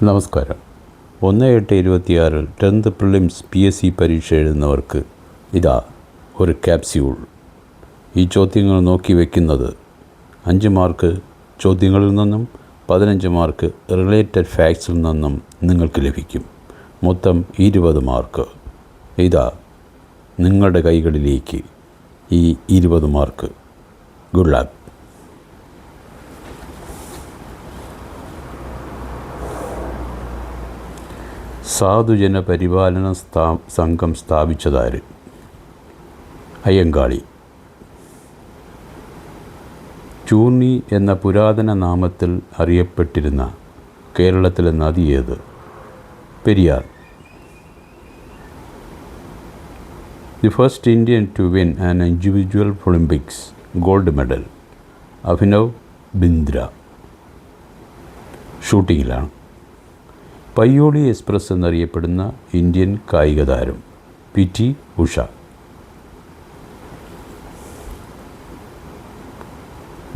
നമസ്കാരം. 1/8/26 10th prelims PSC പരീക്ഷ എഴുതുന്നവർക്ക് ഇതാ ഒരു ക്യാപ്സ്യൂൾ. ഈ ചോദ്യങ്ങൾ നോക്കി വയ്ക്കുന്നത് 5 മാർക്ക് ചോദ്യങ്ങളിൽ നിന്നും 15 മാർക്ക് റിലേറ്റഡ് ഫാക്ട്സിൽ നിന്നും നിങ്ങൾക്ക് ലഭിക്കും. മൊത്തം 20 മാർക്ക്. ഇതാ നിങ്ങളുടെ കൈകളിലേക്ക് ഈ 20 മാർക്ക്. Good luck. സാധുജന പരിപാലന സംഘം സ്ഥാപിച്ചതാര്? അയ്യങ്കാളി. ചൂർണി എന്ന പുരാതന നാമത്തിൽ അറിയപ്പെട്ടിരുന്ന കേരളത്തിലെ നദി ഏത്? Periyar. The first Indian to win an individual Olympics gold medal? Abhinav Bindra. ഷൂട്ടിങ്ങിലാണ്. പയ്യോളി എക്സ്പ്രസ് എന്നറിയപ്പെടുന്ന ഇന്ത്യൻ കായിക താരം? PT ഉഷ.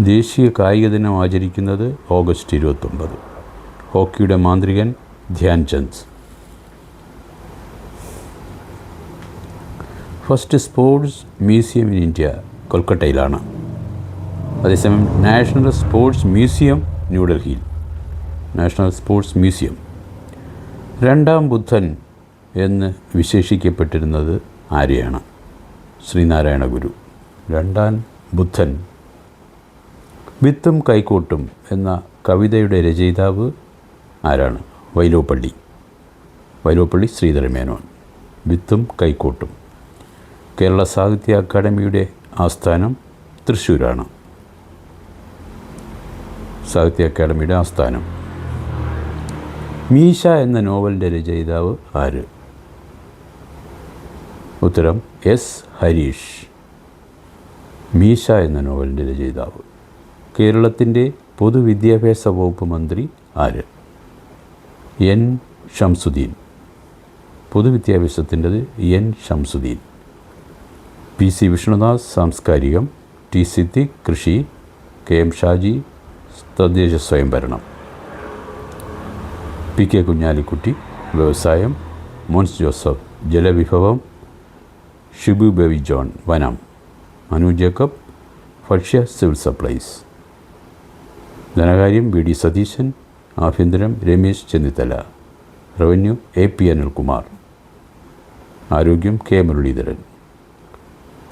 ദേശീയ കായിക ദിനം ആചരിക്കുന്നത് ഓഗസ്റ്റ് 29. ഹോക്കിയുടെ മാന്ത്രികൻ Dhyan Chand. First sports museum in India കൊൽക്കട്ടയിലാണ്. അതേസമയം നാഷണൽ സ്പോർട്സ് മ്യൂസിയം ന്യൂഡൽഹിയിൽ. National sports museum. രണ്ടാം ബുദ്ധൻ എന്ന് വിശേഷിക്കപ്പെട്ടിരുന്നത് ആരെയാണ്? ശ്രീനാരായണ ഗുരു. രണ്ടാം ബുദ്ധൻ. വിത്തും കൈക്കോട്ടും എന്ന കവിതയുടെ രചയിതാവ് ആരാണ്? വൈലോപ്പള്ളി. വൈലോപ്പള്ളി ശ്രീധരമേനോൻ. വിത്തും കൈക്കോട്ടും. കേരള സാഹിത്യ അക്കാദമിയുടെ ആസ്ഥാനം തൃശ്ശൂരാണ്. സാഹിത്യ അക്കാദമിയുടെ ആസ്ഥാനം. മീശ എന്ന നോവലിൻ്റെ രചയിതാവ് ആര്? ഉത്തരം S. ഹരീഷ്. മീശ എന്ന നോവലിൻ്റെ രചയിതാവ്. കേരളത്തിൻ്റെ പൊതുവിദ്യാഭ്യാസ വകുപ്പ് മന്ത്രി ആര്? N. Shamsuddin. പൊതുവിദ്യാഭ്യാസത്തിൻ്റെത് N. Shamsuddin. PC Vishnudas സാംസ്കാരികം. T. Siddique കൃഷി. KM ഷാജി തദ്ദേശ സ്വയംഭരണം. PK കുഞ്ഞാലിക്കുട്ടി വ്യവസായം. മോൻസ് ജോസഫ് ജലവിഭവം. ഷിബു ബേബി ജോൺ വനം. മനു ജേക്കബ് ഭക്ഷ്യ സിവിൽ സപ്ലൈസ്. ധനകാര്യം VD സതീശൻ. ആഭ്യന്തരം രമേശ് ചെന്നിത്തല. Revenue AP Anilkumar. ആരോഗ്യം K. മുരളീധരൻ.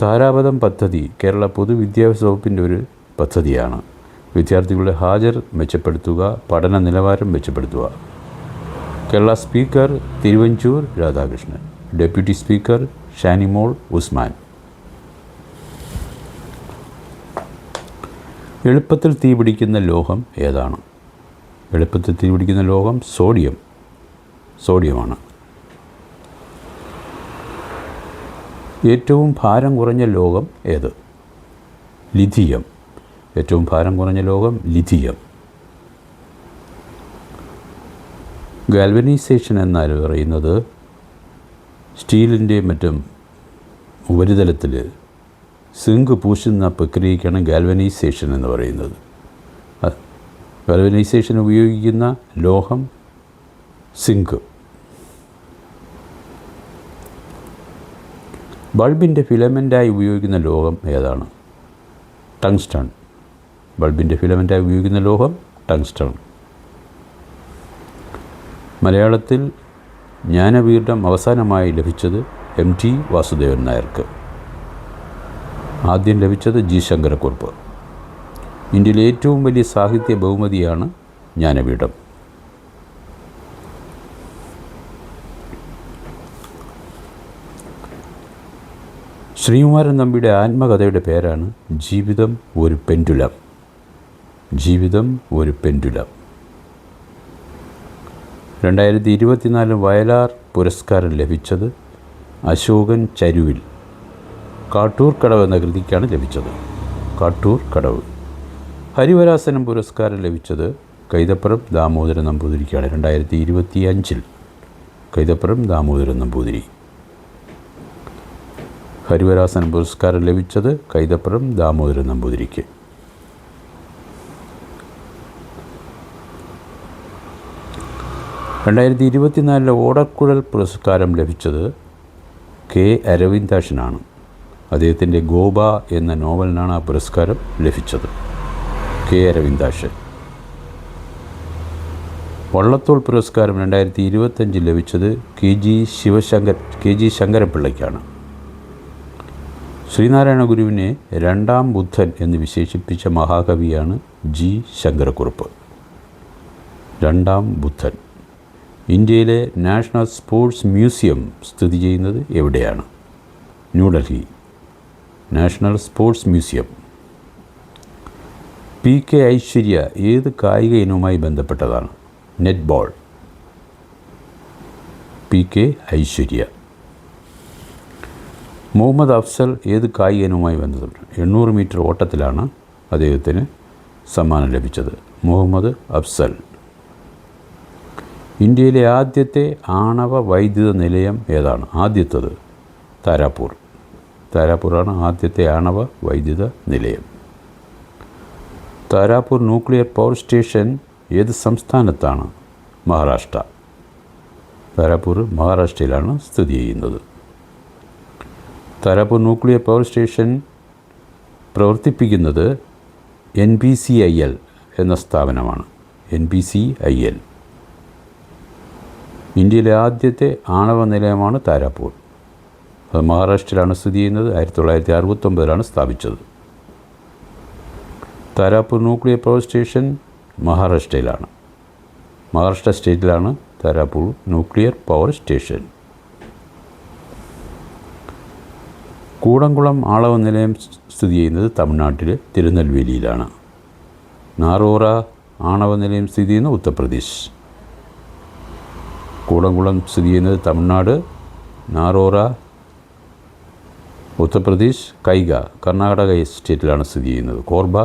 താരാപഥം പദ്ധതി കേരള പൊതുവിദ്യാഭ്യാസ വകുപ്പിൻ്റെ ഒരു പദ്ധതിയാണ്. വിദ്യാർത്ഥികളുടെ ഹാജർ മെച്ചപ്പെടുത്തുക, പഠന നിലവാരം മെച്ചപ്പെടുത്തുക. Kerala speaker Thiruvanchoor Radhakrishnan. Deputy speaker Shanimol Usman. എളുപ്പത്തിൽ തീപിടിക്കുന്ന ലോഹം ഏതാണ്? എളുപ്പത്തിൽ തീപിടിക്കുന്ന ലോഹം സോഡിയമാണ്. ഏറ്റവും ഭാരം കുറഞ്ഞ ലോഹം ഏത്? ലിഥിയം. ഏറ്റവും ഭാരം കുറഞ്ഞ ലോഹം ലിഥിയം. ഗാൽവനൈസേഷൻ എന്നാൽ പറയുന്നത് സ്റ്റീലിൻ്റെ മറ്റും ഉപരിതലത്തിൽ സിങ്ക് പൂശുന്ന പ്രക്രിയയ്ക്കാണ് ഗാൽവനൈസേഷൻ എന്ന് പറയുന്നത്. ഗാൽവനൈസേഷൻ ഉപയോഗിക്കുന്ന ലോഹം സിങ്ക്. ബൾബിൻ്റെ ഫിലമെൻ്റായി ഉപയോഗിക്കുന്ന ലോഹം ഏതാണ്? ടങ്സ്റ്റൺ. ബൾബിൻ്റെ ഫിലമെൻ്റായി ഉപയോഗിക്കുന്ന ലോഹം ടങ്സ്റ്റൺ. മലയാളത്തിൽ ജ്ഞാനപീഠം അവസാനമായി ലഭിച്ചത് MT വാസുദേവൻ നായർക്ക്. ആദ്യം ലഭിച്ചത് G. ശങ്കരക്കുറുപ്പ്. ഇന്ത്യയിലെ ഏറ്റവും വലിയ സാഹിത്യ ബഹുമതിയാണ് ജ്ഞാനപീഠം. ശ്രീകുമാരൻ തമ്പിയുടെ ആത്മകഥയുടെ പേരാണ് ജീവിതം ഒരു പെൻഡുലം. ജീവിതം ഒരു പെൻഡുലം. 2024 വയലാർ പുരസ്കാരം ലഭിച്ചത് അശോകൻ ചരുവിൽ. കാട്ടൂർ കടവ് എന്ന കൃതിക്കാണ് ലഭിച്ചത്. കാട്ടൂർ കടവ്. ഹരിവരാസനം പുരസ്കാരം ലഭിച്ചത് കൈതപ്പുറം ദാമോദരൻ നമ്പൂതിരിക്കാണ്. 2025 കൈതപ്പുറം ദാമോദരൻ നമ്പൂതിരി. ഹരിവരാസനം പുരസ്കാരം ലഭിച്ചത് കൈതപ്പുറം ദാമോദരൻ നമ്പൂതിരിക്ക്. 2024 ഓടക്കുഴൽ പുരസ്കാരം ലഭിച്ചത് കെ അരവിന്ദാക്ഷനാണ്. അദ്ദേഹത്തിൻ്റെ ഗോപ എന്ന നോവലിനാണ് ആ പുരസ്കാരം ലഭിച്ചത്. കെ അരവിന്ദാക്ഷൻ. വള്ളത്തോൾ പുരസ്കാരം 2025 ലഭിച്ചത് കെ ജി ശങ്കരപ്പിള്ളയ്ക്കാണ്. ശ്രീനാരായണ ഗുരുവിനെ രണ്ടാം ബുദ്ധൻ എന്ന് വിശേഷിപ്പിച്ച മഹാകവിയാണ് ജി ശങ്കരക്കുറുപ്പ്. രണ്ടാം ബുദ്ധൻ. ഇന്ത്യയിലെ നാഷണൽ സ്പോർട്സ് മ്യൂസിയം സ്ഥിതി ചെയ്യുന്നത് എവിടെയാണ്? New Delhi. National sports museum. PK Aishwarya ഏത് കായിക ഇനവുമായി ബന്ധപ്പെട്ടതാണ്? നെറ്റ്ബോൾ. PK ഐശ്വര്യ. മുഹമ്മദ് അഫ്സൽ ഏത് കായിക ഇനവുമായി ബന്ധപ്പെട്ടു? 800 മീറ്റർ ഓട്ടത്തിലാണ് അദ്ദേഹത്തിന് സമ്മാനം ലഭിച്ചത്. മുഹമ്മദ് അഫ്സൽ. ഇന്ത്യയിലെ ആദ്യത്തെ ആണവ വൈദ്യുത നിലയം ഏതാണ്? ആദ്യത്തേത് താരാപൂർ. താരാപൂറാണ് ആദ്യത്തെ ആണവ വൈദ്യുത നിലയം. താരാപൂർ ന്യൂക്ലിയർ പവർ സ്റ്റേഷൻ ഏത് സംസ്ഥാനത്താണ്? മഹാരാഷ്ട്ര. താരാപൂർ മഹാരാഷ്ട്രയിലാണ് സ്ഥിതി ചെയ്യുന്നത്. താരാപൂർ ന്യൂക്ലിയർ പവർ സ്റ്റേഷൻ പ്രവർത്തിപ്പിക്കുന്നത് NPCIL എന്ന സ്ഥാപനമാണ്. NPCIL. ഇന്ത്യയിലെ ആദ്യത്തെ ആണവ നിലയമാണ് താരാപൂർ. അത് മഹാരാഷ്ട്രയിലാണ് സ്ഥിതി ചെയ്യുന്നത്. 1969 സ്ഥാപിച്ചത്. താരാപൂർ ന്യൂക്ലിയർ പവർ സ്റ്റേഷൻ മഹാരാഷ്ട്രയിലാണ്. മഹാരാഷ്ട്ര സ്റ്റേറ്റിലാണ് Tarapur nuclear power station. Kudankulam ആണവ നിലയം സ്ഥിതി ചെയ്യുന്നത് തമിഴ്നാട്ടിലെ തിരുനെൽവേലിയിലാണ്. നാറോറ ആണവ നിലയം സ്ഥിതി ചെയ്യുന്നത് ഉത്തർപ്രദേശ്. കൂടംകുളം സ്ഥിതി ചെയ്യുന്നത് തമിഴ്നാട്, നാറോറ ഉത്തർപ്രദേശ്, കൈഗ കർണാടക സ്റ്റേറ്റിലാണ് സ്ഥിതി ചെയ്യുന്നത്. കോർബ.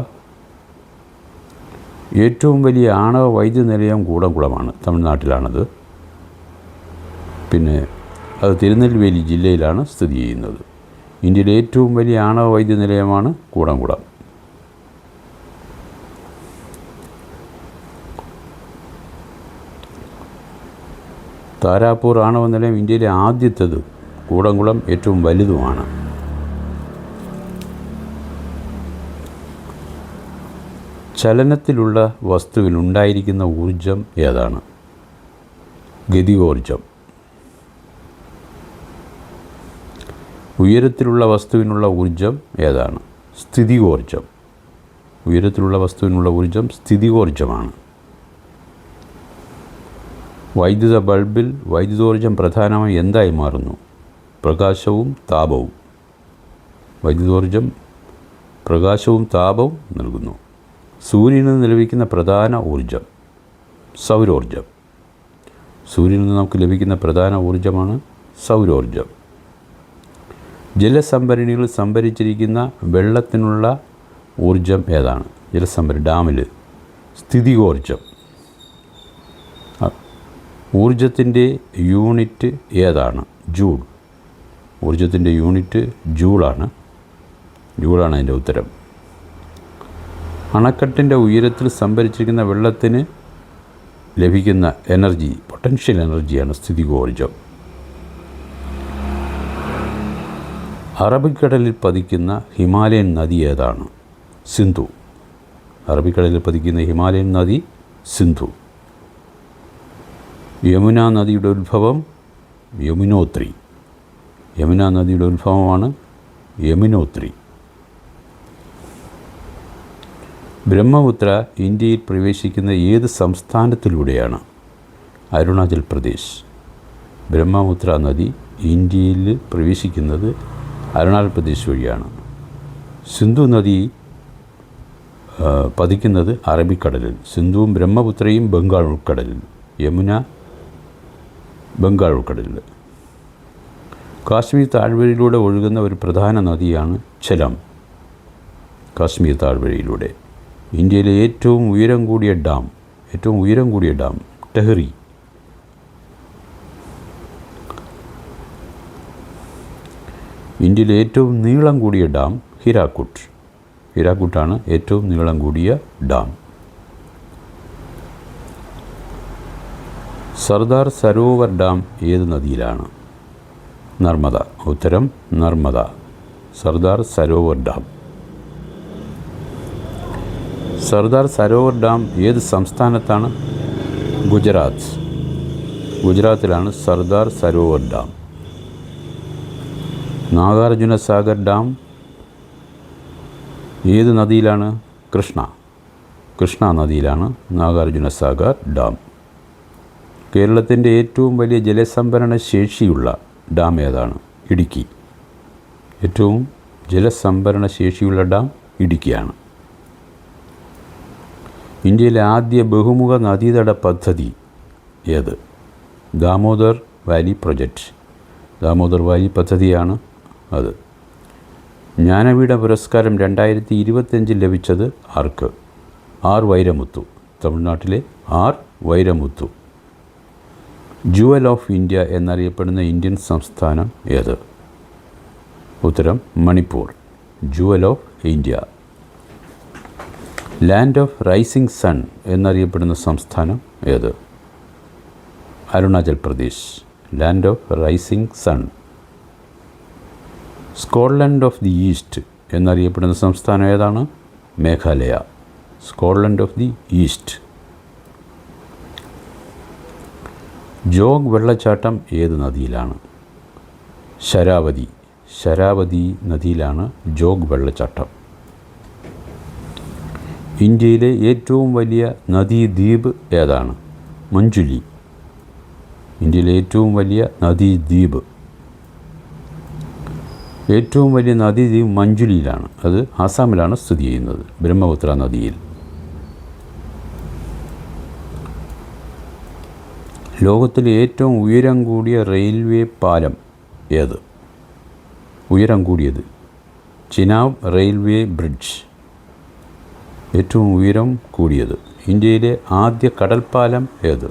ഏറ്റവും വലിയ ആണവ വൈദ്യുത നിലയം കൂടംകുളമാണ്, തമിഴ്നാട്ടിലാണത്. പിന്നെ അത് തിരുനെൽവേലി ജില്ലയിലാണ് സ്ഥിതി ചെയ്യുന്നത്. ഇന്ത്യയിലെ ഏറ്റവും വലിയ ആണവ വൈദ്യുത നിലയമാണ് കൂടംകുളം. താരാപൂർ ആണവ നിലയം ഇന്ത്യയിലെ ആദ്യത്തേതും കൂടംകുളം ഏറ്റവും വലുതുമാണ്. ചലനത്തിലുള്ള വസ്തുവിൽ ഉണ്ടായിരിക്കുന്ന ഊർജം ഏതാണ്? ഗതികോർജം. ഉയരത്തിലുള്ള വസ്തുവിനുള്ള ഊർജം ഏതാണ്? സ്ഥിതികോർജം. ഉയരത്തിലുള്ള വസ്തുവിനുള്ള ഊർജം സ്ഥിതികോർജമാണ്. വൈദ്യുത ബൾബിൽ വൈദ്യുതോർജം പ്രധാനമായി എന്തായി മാറുന്നു? പ്രകാശവും താപവും. വൈദ്യുതോർജം പ്രകാശവും താപവും നൽകുന്നു. സൂര്യനിൽ നിന്ന് ലഭിക്കുന്ന പ്രധാന ഊർജം സൗരോർജം. സൂര്യനിൽ നിന്ന് നമുക്ക് ലഭിക്കുന്ന പ്രധാന ഊർജമാണ് സൗരോർജം. ജലസംഭരണികളിൽ സംഭരിച്ചിരിക്കുന്ന വെള്ളത്തിനുള്ള ഊർജം ഏതാണ്? ഡാമിൽ സ്ഥിതികോർജം. ഊർജത്തിൻ്റെ യൂണിറ്റ് ഏതാണ്? ജൂൾ. ഊർജത്തിൻ്റെ യൂണിറ്റ് ജൂളാണ്. അതിൻ്റെ ഉത്തരം. അണക്കെട്ടിൻ്റെ ഉയരത്തിൽ സംഭരിച്ചിരിക്കുന്ന വെള്ളത്തിന് ലഭിക്കുന്ന എനർജി പൊട്ടൻഷ്യൽ എനർജിയാണ് സ്ഥിതികോർജം. അറബിക്കടലിൽ പതിക്കുന്ന ഹിമാലയൻ നദി ഏതാണ്? സിന്ധു. അറബിക്കടലിൽ പതിക്കുന്ന ഹിമാലയൻ നദി സിന്ധു. യമുന നദിയുടെ ഉത്ഭവം യമുനോത്രി. യമുന നദിയുടെ ഉത്ഭവമാണ് യമുനോത്രി. ബ്രഹ്മപുത്ര ഇന്ത്യയിൽ പ്രവേശിക്കുന്ന ഏത് സംസ്ഥാനത്തിലൂടെയാണ്? അരുണാചൽ പ്രദേശ്. ബ്രഹ്മപുത്ര നദി ഇന്ത്യയിൽ പ്രവേശിക്കുന്നത് അരുണാചൽ പ്രദേശ് വഴിയാണ്. സിന്ധു നദി പതിക്കുന്നത് അറബിക്കടലിൽ. സിന്ധുവും ബ്രഹ്മപുത്രയും ബംഗാൾ ഉൾക്കടലിൽ. യമുന ബംഗാൾ ഉൾക്കടലിൽ. കാശ്മീർ താഴ്വരയിലൂടെ ഒഴുകുന്ന ഒരു പ്രധാന നദിയാണ് ഝലം. കാശ്മീർ താഴ്വരയിലൂടെ. ഇന്ത്യയിലെ ഏറ്റവും ഉയരം കൂടിയ ഡാം ടെഹ്രി. ഇന്ത്യയിലെ ഏറ്റവും നീളം കൂടിയ ഡാം ഹിരാക്കുഡ്. ഹിരാക്കുഡാണ് ഏറ്റവും നീളം കൂടിയ ഡാം. സർദാർ സരോവർ ഡാം ഏത് നദിയിലാണ്? നർമ്മദ. ഉത്തരം നർമ്മദ. സർദാർ സരോവർ ഡാം. സർദാർ സരോവർ ഡാം ഏത് സംസ്ഥാനത്താണ്? ഗുജറാത്ത്. ഗുജറാത്തിലാണ് സർദാർ സരോവർ ഡാം. നാഗാർജുന സാഗർ ഡാം ഏത് നദിയിലാണ്? കൃഷ്ണ. കൃഷ്ണ നദിയിലാണ് നാഗാർജുന സാഗർ ഡാം. കേരളത്തിൻ്റെ ഏറ്റവും വലിയ ജലസംഭരണ ശേഷിയുള്ള ഡാം ഏതാണ്? ഇടുക്കി. ഏറ്റവും ജലസംഭരണ ശേഷിയുള്ള ഡാം ഇടുക്കിയാണ്. ഇന്ത്യയിലെ ആദ്യ ബഹുമുഖ നദീതട പദ്ധതി ഏത്? Damodar Valley project. Damodar Valley പദ്ധതിയാണ് അത്. ജ്ഞാനപീഠ പുരസ്കാരം 2025 ലഭിച്ചത് ആർക്ക്? ആർ വൈരമുത്തു. തമിഴ്നാട്ടിലെ R Vairamuthu. Jewel of India എന്നറിയപ്പെടുന്ന ഇന്ത്യൻ സംസ്ഥാനം ഏത്? ഉത്തരം Manipur. Jewel of India. Land of rising sun എന്നറിയപ്പെടുന്ന സംസ്ഥാനം ഏത്? Arunachal Pradesh. Land of rising sun. Scotland of the east എന്നറിയപ്പെടുന്ന സംസ്ഥാനം ഏതാണ്? Meghalaya. Scotland of the east. Jog വെള്ളച്ചാട്ടം ഏത് നദിയിലാണ്? ശരാവതി. ശരാവതി നദിയിലാണ് ജോഗ് വെള്ളച്ചാട്ടം. ഇന്ത്യയിലെ ഏറ്റവും വലിയ നദീദ്വീപ് ഏതാണ്? മഞ്ജുലി. ഇന്ത്യയിലെ ഏറ്റവും വലിയ നദീദ്വീപ്. ഏറ്റവും വലിയ നദീദ്വീപ് മഞ്ജുലിയിലാണ്. അത് ആസാമിലാണ് സ്ഥിതി ചെയ്യുന്നത്, ബ്രഹ്മപുത്ര നദിയിൽ. ലോകത്തിലെ ഏറ്റവും ഉയരം കൂടിയ റെയിൽവേ പാലം ഏത്? ഉയരം കൂടിയത് ചിനാബ് റെയിൽവേ ബ്രിഡ്ജ്. ഏറ്റവും ഉയരം കൂടിയത്. ഇന്ത്യയിലെ ആദ്യ കടൽപ്പാലം ഏത്?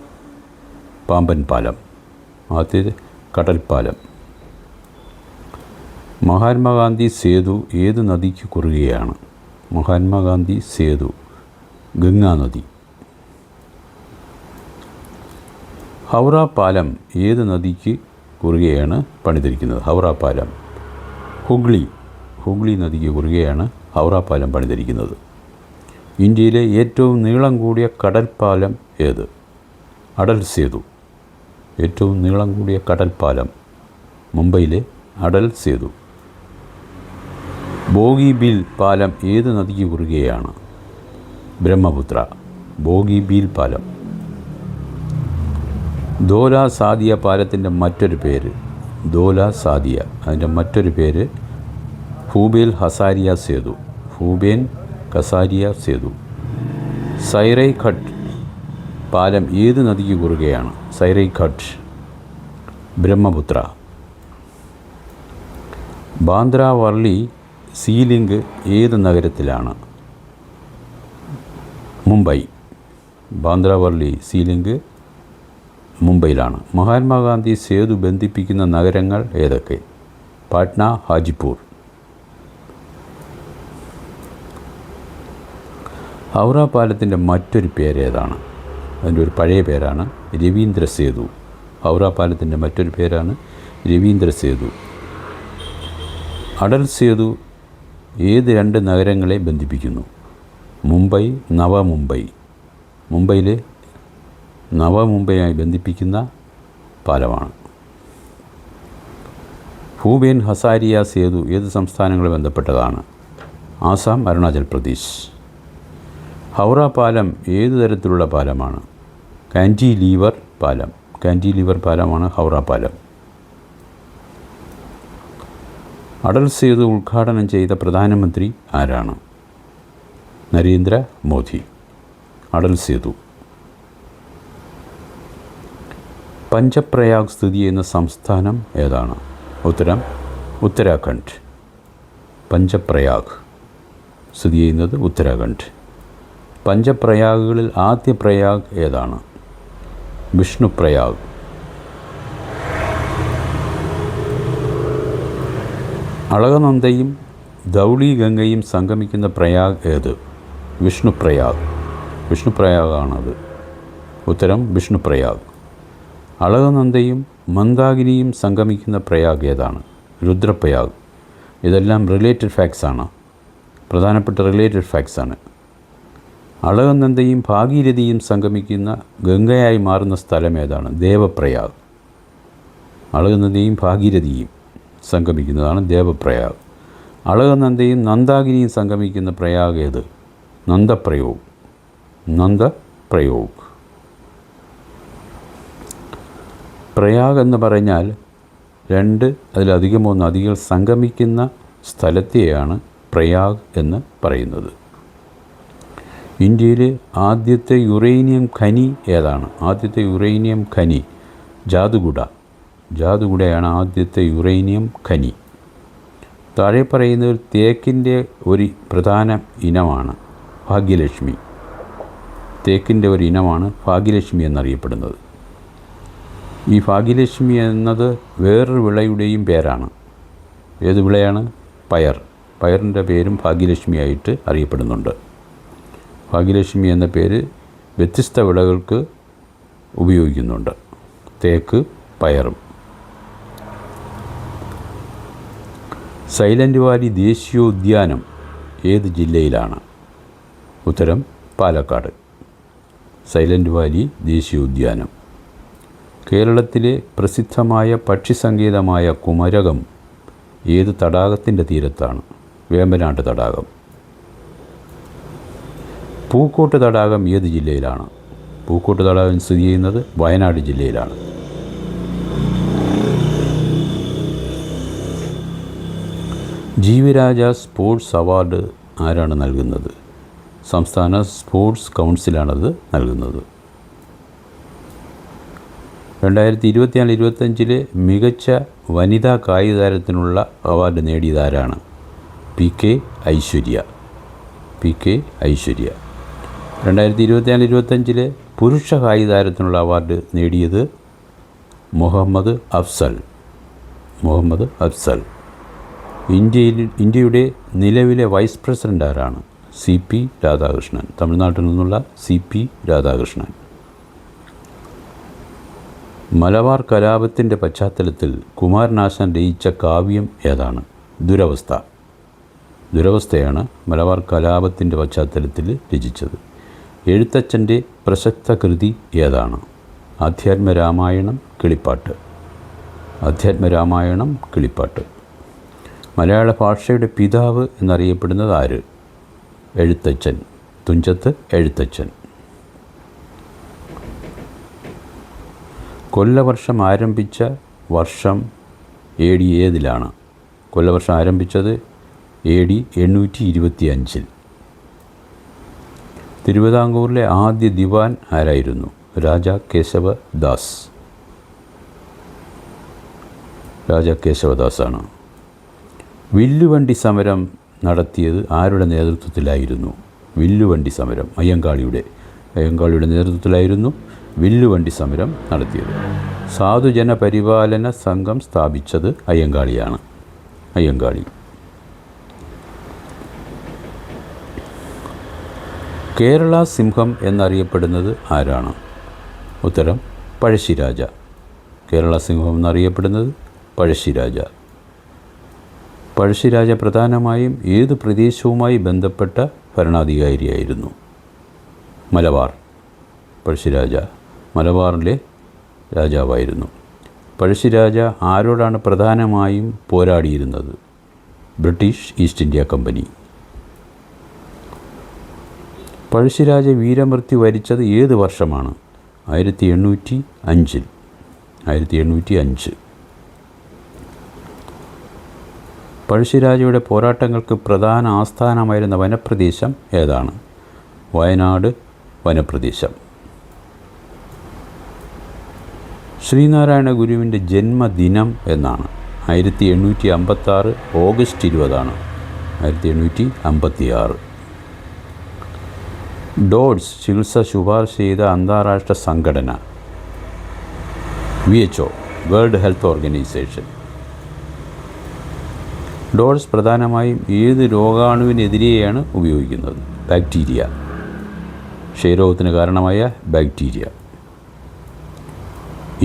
പാമ്പൻ പാലം. ആദ്യ കടൽപ്പാലം. മഹാത്മാഗാന്ധി സേതു ഏത് നദിക്ക് കുറുകെയാണ്? മഹാത്മാഗാന്ധി സേതു ഗംഗാ നദി. ഹൗറ പാലം ഏത് നദിക്ക് കുറുകെയാണ് പണിതിരിക്കുന്നത്? ഹൗറ പാലം ഹുഗ്ലി നദിക്ക് കുറുകെയാണ് ഹൗറ പാലം പണിതിരിക്കുന്നത്. ഇന്ത്യയിലെ ഏറ്റവും നീളം കൂടിയ കടൽപ്പാലം ഏത്? അടൽ സേതു. ഏറ്റവും നീളം കൂടിയ കടൽപ്പാലം മുംബൈയിലെ അടൽ സേതു. ബോഗിബീൽ പാലം ഏത് നദിക്ക് കുറുകെയാണ്? ബ്രഹ്മപുത്ര. ബോഗിബീൽ പാലം. ധോല സാദിയ പാലത്തിൻ്റെ മറ്റൊരു പേര്? ധോല സാദിയ. അതിൻ്റെ മറ്റൊരു പേര് ഭൂപേൻ ഹസാരിയ സേതു. ഭൂപേൻ കസാരിയ സേതു. സൈറൈഘട്ട് പാലം ഏത് നദിക്ക് കുറുകെയാണ്? സൈറൈഘട്ട്. ബ്രഹ്മപുത്ര. ബാന്ദ്ര വർലി സീലിംഗ് ഏത് നഗരത്തിലാണ്? മുംബൈ. ബാന്ദ്ര വർലി സീലിംഗ് മുംബൈയിലാണ്. മഹാത്മാഗാന്ധി സേതു ബന്ധിപ്പിക്കുന്ന നഗരങ്ങൾ ഏതൊക്കെ? പാട്ന, ഹാജിപ്പൂർ. ഹൗറ പാലത്തിൻ്റെ മറ്റൊരു പേരേതാണ്? അതിൻ്റെ ഒരു പഴയ പേരാണ് രവീന്ദ്ര സേതു. ഹൗറ പാലത്തിൻ്റെ മറ്റൊരു പേരാണ് രവീന്ദ്ര സേതു. അടൽ സേതു ഏത് രണ്ട് നഗരങ്ങളെ ബന്ധിപ്പിക്കുന്നു? മുംബൈ, നവമുംബൈ. മുംബൈയിലെ നവമുംബൈയായി ബന്ധിപ്പിക്കുന്ന പാലമാണ്. ഭൂപേൻ ഹസാരിയ സേതു ഏത് സംസ്ഥാനങ്ങളെ ബന്ധപ്പെട്ടതാണ്? ആസാം, അരുണാചൽ പ്രദേശ്. ഹൗറ പാലം ഏത് തരത്തിലുള്ള പാലമാണ്? കാൻറ്റിലീവർ പാലം. കാൻറ്റിലീവർ പാലമാണ് ഹൗറ പാലം. അടൽ സേതു ഉദ്ഘാടനം ചെയ്ത പ്രധാനമന്ത്രി ആരാണ്? നരേന്ദ്ര മോദി. അടൽ സേതു. പഞ്ചപ്രയാഗ് സ്ഥിതി ചെയ്യുന്ന സംസ്ഥാനം ഏതാണ്? ഉത്തരം ഉത്തരാഖണ്ഡ്. പഞ്ചപ്രയാഗ് സ്ഥിതി ചെയ്യുന്നത് ഉത്തരാഖണ്ഡ്. പഞ്ചപ്രയാഗുകളിൽ ആദ്യ പ്രയാഗ് ഏതാണ്? വിഷ്ണുപ്രയാഗ്. അളകനന്ദയും ധൗളി ഗംഗയും സംഗമിക്കുന്ന പ്രയാഗ് ഏത്? വിഷ്ണുപ്രയാഗ്. വിഷ്ണുപ്രയാഗാണത്. ഉത്തരം വിഷ്ണുപ്രയാഗ്. അളകനന്ദയും മന്ദാകിനിയും സംഗമിക്കുന്ന പ്രയാഗ് ഏതാണ്? രുദ്രപ്രയാഗ്. ഇതെല്ലാം റിലേറ്റഡ് ഫാക്ട്സ് ആണ്, പ്രധാനപ്പെട്ട റിലേറ്റഡ് ഫാക്ട്സ് ആണ്. അളകനന്ദയും ഭാഗീരഥിയും സംഗമിക്കുന്ന ഗംഗയായി മാറുന്ന സ്ഥലം ഏതാണ്? ദേവപ്രയാഗ്. അളകനന്ദയും ഭാഗീരഥിയും സംഗമിക്കുന്നതാണ് ദേവപ്രയാഗ്. അളകനന്ദയും നന്ദാകിനിയും സംഗമിക്കുന്ന പ്രയാഗ് ഏത്? നന്ദപ്രയോഗ്. നന്ദപ്രയോഗ്. പ്രയാഗ് എന്ന് പറഞ്ഞാൽ രണ്ട് അതിലധികമോ നദികൾ സംഗമിക്കുന്ന സ്ഥലത്തെയാണ് പ്രയാഗ് എന്ന് പറയുന്നത്. ഇന്ത്യയിലെ ആദ്യത്തെ യുറേനിയം ഖനി ഏതാണ്? ആദ്യത്തെ യുറേനിയം ഖനി ജാദുഗുഡ. ജാദുഗുഡയാണ് ആദ്യത്തെ യുറേനിയം ഖനി. താഴെ പറയുന്നതിൽ തേക്കിൻ്റെ ഒരു പ്രധാന ഇനമാണ് ഭാഗ്യലക്ഷ്മി. തേക്കിൻ്റെ ഒരു ഇനമാണ് ഭാഗ്യലക്ഷ്മി എന്നറിയപ്പെടുന്നത്. ഈ ഭാഗ്യലക്ഷ്മി എന്നത് വേറൊരു വിളയുടെയും പേരാണ്. ഏത് വിളയാണ്? പയർ. പയറിൻ്റെ പേരും ഭാഗ്യലക്ഷ്മിയായിട്ട് അറിയപ്പെടുന്നുണ്ട്. ഭാഗ്യലക്ഷ്മി എന്ന പേര് വ്യത്യസ്ത വിളകൾക്ക് ഉപയോഗിക്കുന്നുണ്ട്. തേക്ക്, പയറും. സൈലൻറ്റ് വാലി ദേശീയോദ്യാനം ഏത് ജില്ലയിലാണ്? ഉത്തരം പാലക്കാട്. സൈലൻറ്റ് വാലി ദേശീയോദ്യാനം. കേരളത്തിലെ പ്രസിദ്ധമായ പക്ഷിസങ്കേതമായ കുമരകം ഏത് തടാകത്തിൻ്റെ തീരത്താണ്? വേമ്പനാട്ട് തടാകം. പൂക്കോട്ട് തടാകം ഏത് ജില്ലയിലാണ്? പൂക്കോട്ട് തടാകം സ്ഥിതി ചെയ്യുന്നത് വയനാട് ജില്ലയിലാണ്. ജീവിരാജ സ്പോർട്സ് അവാർഡ് ആരാണ് നൽകുന്നത്? സംസ്ഥാന സ്പോർട്സ് കൗൺസിലാണത് നൽകുന്നത്. 2024-25 മികച്ച വനിതാ കായിക താരത്തിനുള്ള അവാർഡ് നേടിയതാരാണ്? PK ഐശ്വര്യ. PK ഐശ്വര്യ. 2024-25 പുരുഷ കായിക താരത്തിനുള്ള അവാർഡ് നേടിയത് മുഹമ്മദ് അഫ്സൽ. മുഹമ്മദ് അഫ്സൽ. ഇന്ത്യയുടെ നിലവിലെ വൈസ് പ്രസിഡൻ്റ് ആരാണ്? CP രാധാകൃഷ്ണൻ. തമിഴ്നാട്ടിൽ നിന്നുള്ള CP രാധാകൃഷ്ണൻ. മലബാർ കലാപത്തിൻ്റെ പശ്ചാത്തലത്തിൽ കുമാരനാശാൻ രചിച്ച കാവ്യം ഏതാണ്? ദുരവസ്ഥ. ദുരവസ്ഥയാണ് മലബാർ കലാപത്തിൻ്റെ പശ്ചാത്തലത്തിൽ രചിച്ചത്. എഴുത്തച്ഛൻ്റെ പ്രസക്ത കൃതി ഏതാണ്? ആധ്യാത്മരാമായണം, കിളിപ്പാട്ട്. ആധ്യാത്മരാമായണം, കിളിപ്പാട്ട്. മലയാള ഭാഷയുടെ പിതാവ് എന്നറിയപ്പെടുന്നത് ആര്? എഴുത്തച്ഛൻ. തുഞ്ചത്ത് എഴുത്തച്ഛൻ. കൊല്ലവർഷം ആരംഭിച്ച വർഷം AD ഏതിലാണ്? കൊല്ലവർഷം ആരംഭിച്ചത് AD 825. തിരുവിതാംകൂറിലെ ആദ്യ ദിവാൻ ആരായിരുന്നു? രാജാ കേശവദാസ്. രാജാ കേശവദാസാണ്. വില്ലുവണ്ടി സമരം നടത്തിയത് ആരുടെ നേതൃത്വത്തിലായിരുന്നു? വില്ലുവണ്ടി സമരം അയ്യങ്കാളിയുടെ നേതൃത്വത്തിലായിരുന്നു വില്ലുവണ്ടി സമരം നടത്തിയത്. സാധുജന പരിപാലന സംഘം സ്ഥാപിച്ചത് അയ്യങ്കാളിയാണ്. അയ്യങ്കാളി. കേരള സിംഹം എന്നറിയപ്പെടുന്നത് ആരാണ്? ഉത്തരം പഴശ്ശിരാജ. കേരള സിംഹം എന്നറിയപ്പെടുന്നത് പഴശ്ശിരാജ. പഴശ്ശിരാജ പ്രധാനമായും ഏത് പ്രദേശവുമായി ബന്ധപ്പെട്ട ഭരണാധികാരിയായിരുന്നു? മലബാർ. പഴശ്ശിരാജ മലബാറിലെ രാജാവായിരുന്നു. പഴശ്ശിരാജ ആരോടാണ് പ്രധാനമായും പോരാടിയിരുന്നത്? British East India company. Pazhassiraja വീരമൃത്യു വരിച്ചത് ഏത് വർഷമാണ്? 1805. 1805. പഴശ്ശിരാജയുടെ പോരാട്ടങ്ങൾക്ക് പ്രധാന ആസ്ഥാനമായിരുന്ന വനപ്രദേശം ഏതാണ്? വയനാട് വനപ്രദേശം. ശ്രീനാരായണ ഗുരുവിൻ്റെ ജന്മദിനം എന്നാണ്? 1856 ഓഗസ്റ്റ് 20. 1856. ഡോഡ്സ് ചികിത്സ ശുപാർശ ചെയ്ത അന്താരാഷ്ട്ര സംഘടന? WHO, world health organisation. ഡോഡ്സ് പ്രധാനമായും ഏത് രോഗാണുവിനെതിരെയാണ് ഉപയോഗിക്കുന്നത്? ബാക്ടീരിയ. ക്ഷയരോഗത്തിന് കാരണമായ ബാക്ടീരിയ.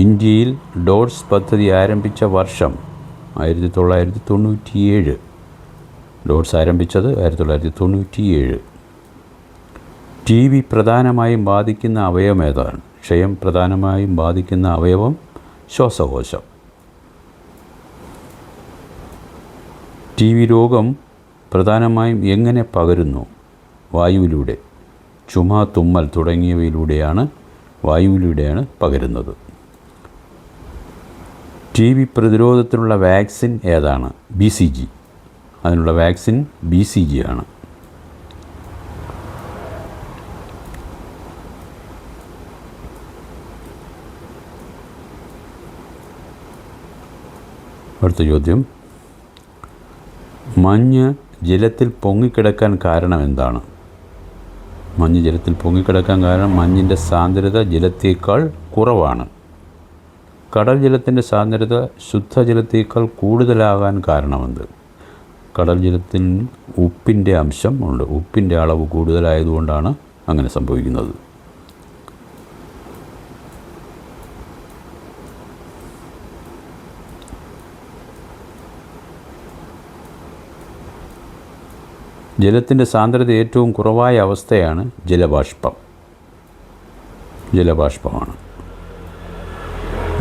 ഇന്ത്യയിൽ ഡോട്ട്സ് പദ്ധതി ആരംഭിച്ച വർഷം 1997. ഡോട്ട്സ് ആരംഭിച്ചത് 1997. ടി ബി പ്രധാനമായും ബാധിക്കുന്ന അവയവം ഏതാണ്? ക്ഷയം പ്രധാനമായും ബാധിക്കുന്ന അവയവം ശ്വാസകോശം. ടി ബി രോഗം പ്രധാനമായും എങ്ങനെ പകരുന്നു? വായുവിലൂടെ. ചുമ, തുമ്മൽ തുടങ്ങിയവയിലൂടെയാണ് പകരുന്നത്. ടി ബി പ്രതിരോധത്തിനുള്ള വാക്സിൻ ഏതാണ്? BCG. അതിനുള്ള വാക്സിൻ BCG ആണ്. അടുത്ത ചോദ്യം, മഞ്ഞ് ജലത്തിൽ പൊങ്ങിക്കിടക്കാൻ കാരണം എന്താണ്? മഞ്ഞ് ജലത്തിൽ പൊങ്ങിക്കിടക്കാൻ കാരണം മഞ്ഞിൻ്റെ സാന്ദ്രത ജലത്തേക്കാൾ കുറവാണ്. കടൽ ജലത്തിൻ്റെ സാന്ദ്രത ശുദ്ധജലത്തേക്കാൾ കൂടുതലാകാൻ കാരണമെന്ത്? കടൽ ജലത്തിൽ ഉപ്പിൻ്റെ അംശം ഉണ്ട്. ഉപ്പിൻ്റെ അളവ് കൂടുതലായതുകൊണ്ടാണ് അങ്ങനെ സംഭവിക്കുന്നത്. ജലത്തിൻ്റെ സാന്ദ്രത ഏറ്റവും കുറവായ അവസ്ഥയാണ് ജലബാഷ്പമാണ്.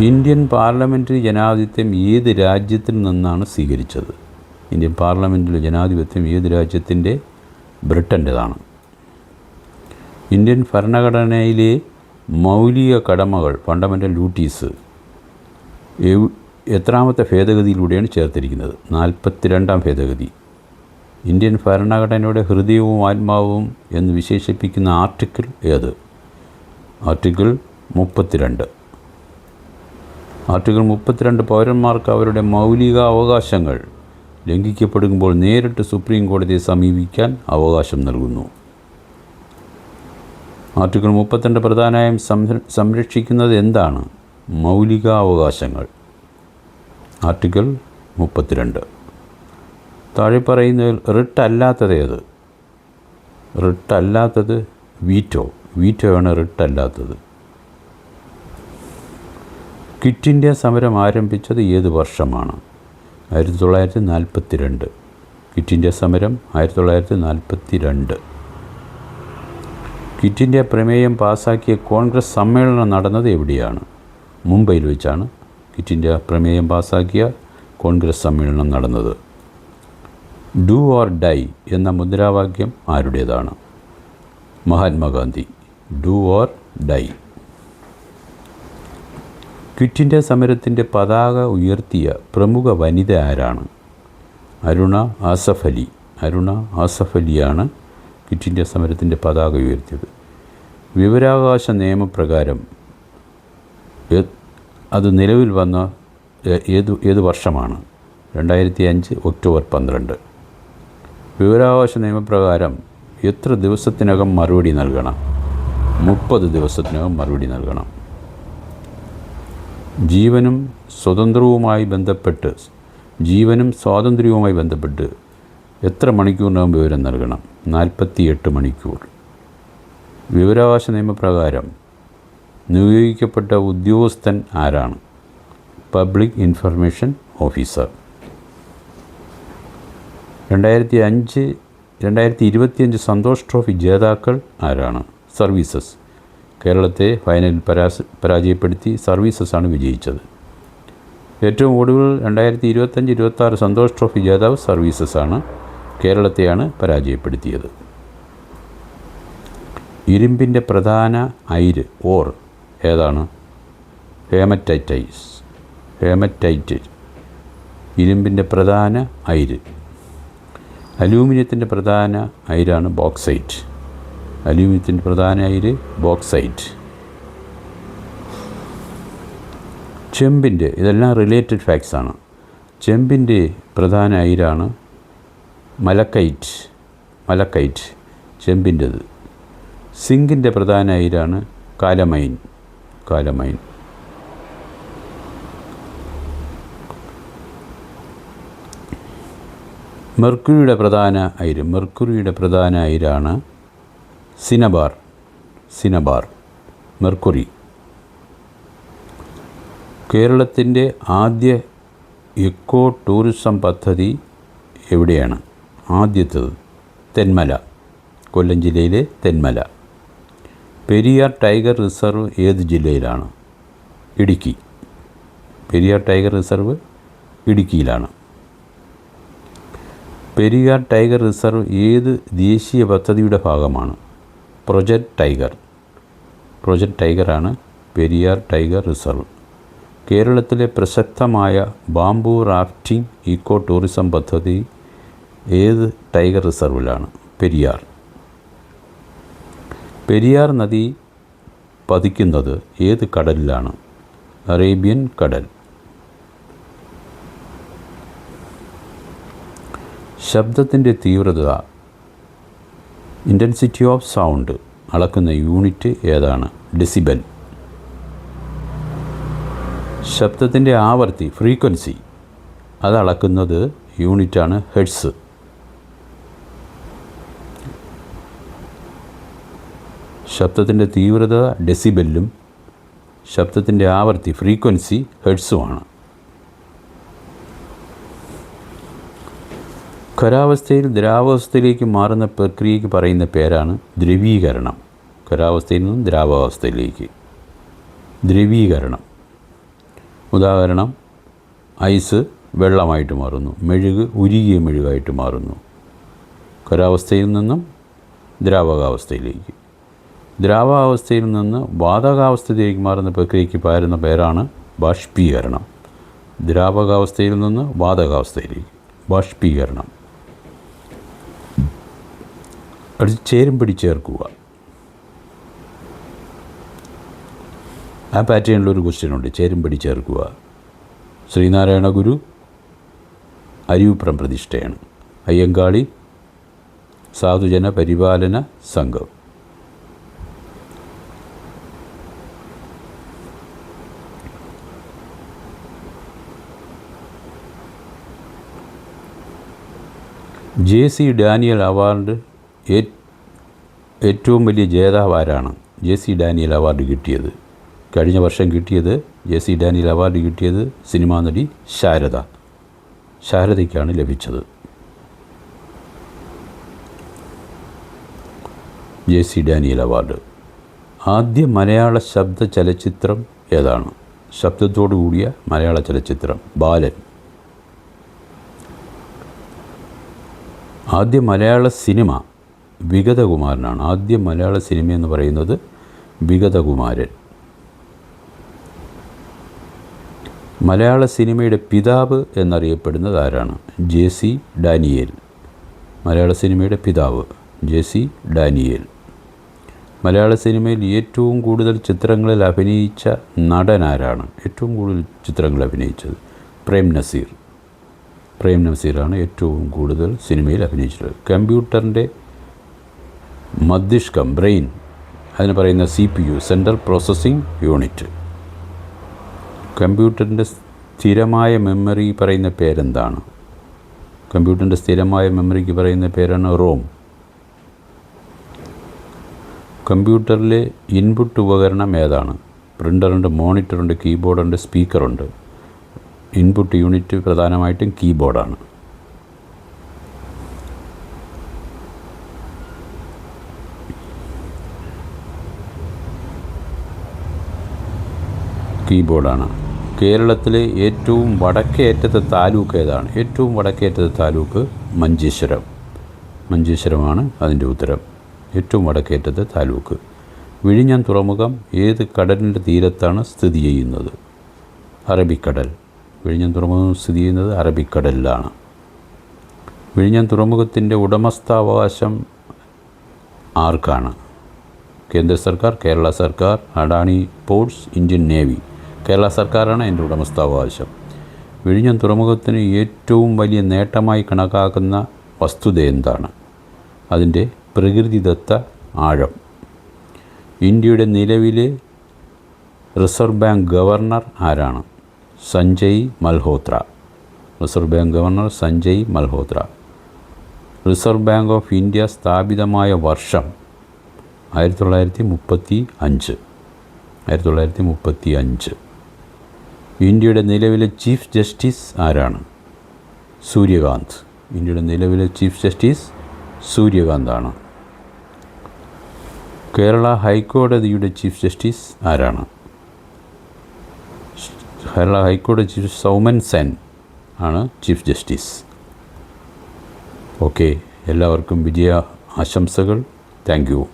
ഇന്ത്യൻ പാർലമെൻ്ററി ജനാധിപത്യം ഏത് രാജ്യത്തിൽ നിന്നാണ് സ്വീകരിച്ചത്? ഇന്ത്യൻ പാർലമെൻറ്റിലെ ജനാധിപത്യം ഏത് രാജ്യത്തിൻ്റെ? ബ്രിട്ടൻ്റെതാണ്. ഇന്ത്യൻ ഭരണഘടനയിലെ മൗലിക കടമകൾ ഫണ്ടമെൻ്റൽ ഡ്യൂട്ടീസ് എത്രാമത്തെ ഭേദഗതിയിലൂടെയാണ് ചേർത്തിരിക്കുന്നത്? 42ാം ഭേദഗതി. ഇന്ത്യൻ ഭരണഘടനയുടെ ഹൃദയവും ആത്മാവും എന്ന് വിശേഷിപ്പിക്കുന്ന ആർട്ടിക്കിൾ ഏത്? ആർട്ടിക്കിൾ 32. ആർട്ടിക്കിൾ 32 പൗരന്മാർക്ക് അവരുടെ മൗലിക അവകാശങ്ങൾ ലംഘിക്കപ്പെടുമ്പോൾ നേരിട്ട് സുപ്രീം കോടതിയെ സമീപിക്കാൻ അവകാശം നൽകുന്നു. ആർട്ടിക്കിൾ 32 പ്രധാനമായും സംരക്ഷിക്കുന്നത് എന്താണ്? മൗലിക അവകാശങ്ങൾ. ആർട്ടിക്കിൾ 32. താഴെ പറയുന്നതിൽ റിട്ട് അല്ലാത്തത് ഏത്? റിട്ട് അല്ലാത്തത് വീറ്റോയാണ് റിട്ട് അല്ലാത്തത്. ക്വിറ്റ് ഇന്ത്യ സമരം ആരംഭിച്ചത് ഏത് വർഷമാണ്? 1942. ക്വിറ്റ് ഇന്ത്യ സമരം 1942. ക്വിറ്റ് ഇന്ത്യ പ്രമേയം പാസാക്കിയ കോൺഗ്രസ് സമ്മേളനം നടന്നത് എവിടെയാണ്? മുംബൈയിൽ വെച്ചാണ് ക്വിറ്റ് ഇന്ത്യ പ്രമേയം പാസാക്കിയ കോൺഗ്രസ് സമ്മേളനം നടന്നത്. ഡു ഓർ ഡൈ എന്ന മുദ്രാവാക്യം ആരുടേതാണ്? Mahatma Gandhi. Do or die. Quit India സമരത്തിൻ്റെ പതാക ഉയർത്തിയ പ്രമുഖ വനിത ആരാണ്? അരുണ ആസഫ് അലിയാണ് ക്വിറ്റ് ഇന്ത്യ സമരത്തിൻ്റെ പതാക ഉയർത്തിയത്. വിവരാവകാശ നിയമപ്രകാരം അത് നിലവിൽ വന്ന ഏത് വർഷമാണ്? 2005 ഒക്ടോബർ 12. വിവരാവകാശ നിയമപ്രകാരം എത്ര ദിവസത്തിനകം മറുപടി നൽകണം? 30 ദിവസത്തിനകം മറുപടി നൽകണം. ജീവനും സ്വാതന്ത്ര്യവുമായി ബന്ധപ്പെട്ട് എത്ര മണിക്കൂറിനകം വിവരം നൽകണം? 48 മണിക്കൂർ. വിവരാവകാശ നിയമപ്രകാരം നിയോഗിക്കപ്പെട്ട ഉദ്യോഗസ്ഥൻ ആരാണ്? Public information officer. 2025 Santosh trophy ജേതാക്കൾ ആരാണ്? സർവീസസ്. കേരളത്തെ ഫൈനലിൽ പരാജയപ്പെടുത്തി സർവീസസാണ് വിജയിച്ചത്. ഏറ്റവും ഒടുവിൽ 2025-26 സന്തോഷ് ട്രോഫി ജേതാവ് സർവീസസാണ്. കേരളത്തെയാണ് പരാജയപ്പെടുത്തിയത്. ഇരുമ്പിൻ്റെ പ്രധാന അയിര് ഏതാണ്? ഹേമറ്റൈറ്റ്. ഇരുമ്പിൻ്റെ പ്രധാന അയിര്. അലൂമിനിയത്തിൻ്റെ പ്രധാന അയിരാണ് ബോക്സൈറ്റ്. ചെമ്പിൻ്റെ, ഇതെല്ലാം റിലേറ്റഡ് ഫാക്ട്സാണ്. ചെമ്പിൻ്റെ പ്രധാന അയിരാണ് മലക്കൈറ്റ്. ചെമ്പിൻ്റെത്. സിങ്കിൻ്റെ പ്രധാന അയിരാണ് കാലമൈൻ. മെർക്കുറിയുടെ പ്രധാന അയിരാണ് സിനബാർ. മെർക്കുറി. കേരളത്തിൻ്റെ ആദ്യ ഇക്കോ ടൂറിസം പദ്ധതി എവിടെയാണ്? ആദ്യത്തേത് തെന്മല, കൊല്ലം ജില്ലയിലെ തെന്മല. പെരിയാർ ടൈഗർ റിസർവ് ഏത് ജില്ലയിലാണ്? ഇടുക്കി. പെരിയാർ ടൈഗർ റിസർവ് ഇടുക്കിയിലാണ്. പെരിയാർ ടൈഗർ റിസർവ് ഏത് ദേശീയ പദ്ധതിയുടെ ഭാഗമാണ്? Project tiger. പ്രൊജക്റ്റ് ടൈഗറാണ് പെരിയാർ ടൈഗർ റിസർവ്. കേരളത്തിലെ പ്രസക്തമായ ബാംബു റാഫ്റ്റിംഗ് ഇക്കോ ടൂറിസം പദ്ധതി ഏത് ടൈഗർ റിസർവിലാണ്? പെരിയാർ. പെരിയാർ നദി പതിക്കുന്നത് ഏത് കടലിലാണ്? അറേബ്യൻ കടൽ. ശബ്ദത്തിൻ്റെ തീവ്രത, ഇൻറ്റൻസിറ്റി ഓഫ് സൗണ്ട് അളക്കുന്ന യൂണിറ്റ് ഏതാണ്? ഡെസിബൽ. ശബ്ദത്തിൻ്റെ ആവൃത്തി, ഫ്രീക്വൻസി, അത് അളക്കുന്നത് യൂണിറ്റാണ് ഹെർട്സ്. ശബ്ദത്തിൻ്റെ തീവ്രത ഡെസിബലും ശബ്ദത്തിൻ്റെ ആവൃത്തി ഫ്രീക്വൻസി ഹെർട്സുമാണ്. ഖരാവസ്ഥയിൽ ദ്രാവാവസ്ഥയിലേക്ക് മാറുന്ന പ്രക്രിയയ്ക്ക് പറയുന്ന പേരാണ് ദ്രവീകരണം. ഖരാവസ്ഥയിൽ നിന്നും ദ്രാവാവസ്ഥയിലേക്ക് ദ്രവീകരണം. ഉദാഹരണം, ഐസ് വെള്ളമായിട്ട് മാറുന്നു, മെഴുക് ഉരുകിയ മെഴുകായിട്ട് മാറുന്നു. ഖരാവസ്ഥയിൽ നിന്നും ദ്രാവകാവസ്ഥയിലേക്ക്. ദ്രാവാവസ്ഥയിൽ നിന്ന് വാതകാവസ്ഥയിലേക്ക് മാറുന്ന പ്രക്രിയയ്ക്ക് പറയുന്ന പേരാണ് ബാഷ്പീകരണം. ദ്രാവകാവസ്ഥയിൽ നിന്ന് വാതകാവസ്ഥയിലേക്ക് ബാഷ്പീകരണം. അടുത്ത് ചേരുംപടി ചേർക്കുക. ആ പാറ്റേണിലൊരു ക്വസ്റ്റ്യനുണ്ട്, ചേരുംപടി ചേർക്കുക. ശ്രീനാരായണ ഗുരു അരിവുപ്രം പ്രതിഷ്ഠയാണ്. അയ്യങ്കാളി സാധുജന പരിപാലന സംഘം. JC ഡാനിയൽ അവാർഡ് ഏറ്റവും വലിയ ജേതാവ് ആരാണ്? JC ഡാനിയൽ അവാർഡ് കിട്ടിയത്, കഴിഞ്ഞ വർഷം കിട്ടിയത്, JC ഡാനിയൽ അവാർഡ് കിട്ടിയത് സിനിമാ നടി ശാരദ. ശാരദയ്ക്കാണ് ലഭിച്ചത് JC ഡാനിയൽ അവാർഡ്. ആദ്യ മലയാള ശബ്ദ ചലച്ചിത്രം ഏതാണ്? ശബ്ദത്തോടു കൂടിയ മലയാള ചലച്ചിത്രം ബാലൻ. ആദ്യ മലയാള സിനിമ വിഗതകുമാരനാണ്. ആദ്യ മലയാള സിനിമ എന്ന് പറയുന്നത് വിഗതകുമാരൻ. മലയാള സിനിമയുടെ പിതാവ് എന്നറിയപ്പെടുന്നത് ആരാണ്? JC Daniel. മലയാള സിനിമയുടെ പിതാവ് JC ഡാനിയേൽ. മലയാള സിനിമയിൽ ഏറ്റവും കൂടുതൽ ചിത്രങ്ങളിൽ അഭിനയിച്ച നടൻ ആരാണ്? ഏറ്റവും കൂടുതൽ ചിത്രങ്ങൾ അഭിനയിച്ചത് പ്രേം നസീർ. പ്രേം നസീറാണ് ഏറ്റവും കൂടുതൽ സിനിമയിൽ അഭിനയിച്ചിട്ടുള്ളത്. കമ്പ്യൂട്ടറിൻ്റെ മസ്തിഷ്കം, ബ്രെയിൻ, അതിന് പറയുന്ന CPU, സെൻട്രൽ പ്രോസസ്സിംഗ് യൂണിറ്റ്. കമ്പ്യൂട്ടറിൻ്റെ സ്ഥിരമായ മെമ്മറി പറയുന്ന പേരെന്താണ്? കമ്പ്യൂട്ടറിൻ്റെ സ്ഥിരമായ മെമ്മറിക്ക് പറയുന്ന പേരാണ് റോം. കമ്പ്യൂട്ടറിലെ ഇൻപുട്ട് ഉപകരണം ഏതാണ്? പ്രിൻ്ററുണ്ട്, മോണിറ്ററുണ്ട്, കീബോർഡുണ്ട്, സ്പീക്കറുണ്ട്. ഇൻപുട്ട് യൂണിറ്റ് പ്രധാനമായിട്ടും കീബോർഡാണ്. കീബോർഡാണ്. കേരളത്തിലെ ഏറ്റവും വടക്കേ അറ്റത്തെ താലൂക്ക് ഏതാണ്? ഏറ്റവും വടക്കേ അറ്റത്തെ താലൂക്ക് മഞ്ചേശ്വരം. മഞ്ചേശ്വരമാണ് അതിൻ്റെ ഉത്തരം. ഏറ്റവും വടക്കേ അറ്റത്തെ താലൂക്ക്. വിഴിഞ്ഞം തുറമുഖം ഏത് കടലിൻ്റെ തീരത്താണ് സ്ഥിതി ചെയ്യുന്നത്? അറബിക്കടൽ. വിഴിഞ്ഞം തുറമുഖം സ്ഥിതി ചെയ്യുന്നത് അറബിക്കടലിലാണ്. വിഴിഞ്ഞം തുറമുഖത്തിൻ്റെ ഉടമസ്ഥാവകാശം ആർക്കാണ്? കേന്ദ്ര സർക്കാർ, കേരള സർക്കാർ, Adani ports, Indian navy. Kerala സർക്കാരാണ് അതിൻ്റെ ഉടമസ്ഥാവകാശം. വിഴിഞ്ഞം തുറമുഖത്തിന് ഏറ്റവും വലിയ നേട്ടമായി കണക്കാക്കുന്ന വസ്തുത എന്താണ്? അതിൻ്റെ പ്രകൃതിദത്ത ആഴം. ഇന്ത്യയുടെ നിലവിലെ റിസർവ് ബാങ്ക് ഗവർണർ ആരാണ്? Sanjay Malhotra. Reserve bank governor Sanjay Malhotra. Reserve bank of India സ്ഥാപിതമായ വർഷം 1935. 1935. ഇന്ത്യയുടെ നിലവിലെ ചീഫ് ജസ്റ്റിസ് ആരാണ്? സൂര്യകാന്ത്. ഇന്ത്യയുടെ നിലവിലെ ചീഫ് ജസ്റ്റിസ് സൂര്യകാന്താണ്. കേരള ഹൈക്കോടതിയുടെ ചീഫ് ജസ്റ്റിസ് ആരാണ്? കേരള ഹൈക്കോടതി ചീഫ് സൗമൻ സെൻ ആണ് ചീഫ് ജസ്റ്റിസ്. ഓക്കെ, എല്ലാവർക്കും വിജയ ആശംസകൾ. Thank you.